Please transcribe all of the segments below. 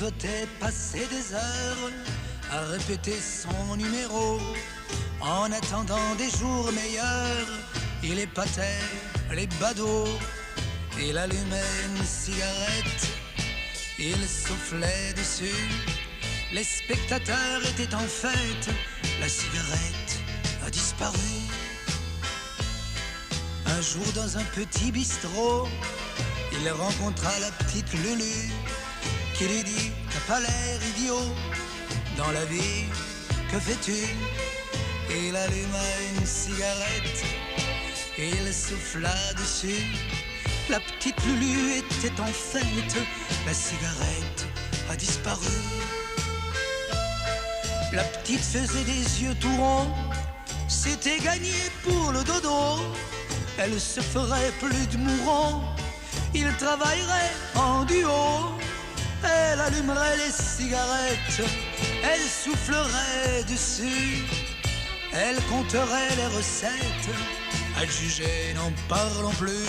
ligotait, passait des heures à répéter son numéro. En attendant des jours meilleurs, il épatait les badauds. Il allumait une cigarette, il soufflait dessus. Les spectateurs étaient en fête, la cigarette a disparu. Un jour dans un petit bistrot, il rencontra la petite Lulu qui lui dit: t'as pas l'air idiot, dans la vie, que fais-tu? Il alluma une cigarette, il souffla dessus. La petite Lulu était en fête, la cigarette a disparu. La petite faisait des yeux tout ronds, c'était gagné pour le dodo. Elle se ferait plus de mourant, il travaillerait en duo. Elle allumerait les cigarettes, elle soufflerait dessus. Elle compterait les recettes, à le juger n'en parlons plus.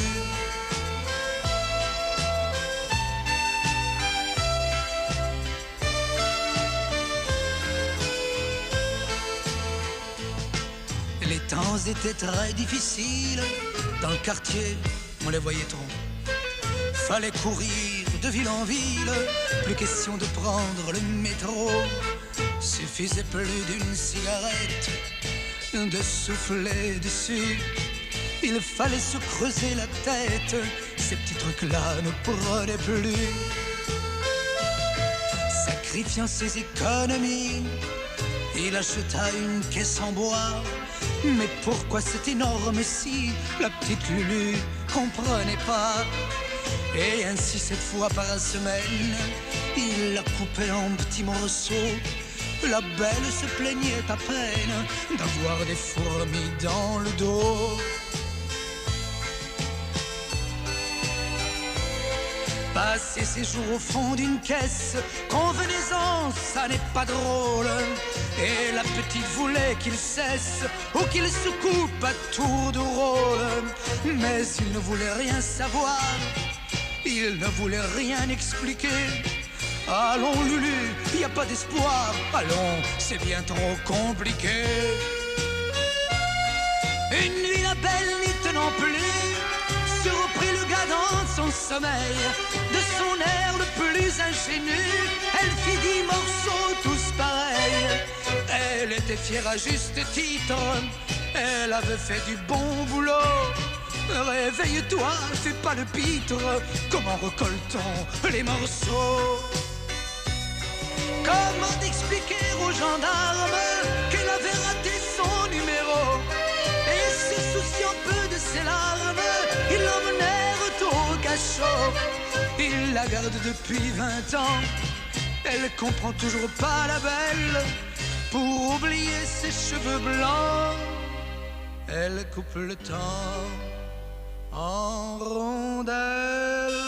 Les temps étaient très difficiles, dans le quartier on les voyait trop. Fallait courir de ville en ville, plus question de prendre le métro. Suffisait plus d'une cigarette, de souffler dessus. Il fallait se creuser la tête, ces petits trucs-là ne prenaient plus. Sacrifiant ses économies, il acheta une caisse en bois. Mais pourquoi c'est énorme si la petite Lulu comprenait pas? Et ainsi 7 fois par semaine, il la coupait en petits morceaux. La belle se plaignait à peine d'avoir des fourmis dans le dos. Passer ses jours au fond d'une caisse, convenez-en, ça n'est pas drôle. Et la petite voulait qu'il cesse ou qu'il se coupe à tour de rôle. Mais il ne voulait rien savoir, il ne voulait rien expliquer. Allons Lulu, y a pas d'espoir, allons, c'est bien trop compliqué. Une nuit la belle n'y tenant plus, surprit le gars dans son sommeil. De son air le plus ingénu, elle fit 10 morceaux tous pareils. Elle était fière à juste titre, elle avait fait du bon boulot. Réveille-toi, fais pas le pitre, comment recolle-t-on les morceaux? Comment expliquer aux gendarmes qu'elle avait raté son numéro? Et se souciant peu de ses larmes, ils l'emmenèrent au cachot. Il la garde depuis 20 ans, elle comprend toujours pas la belle. Pour oublier ses cheveux blancs, elle coupe le temps en rondelles.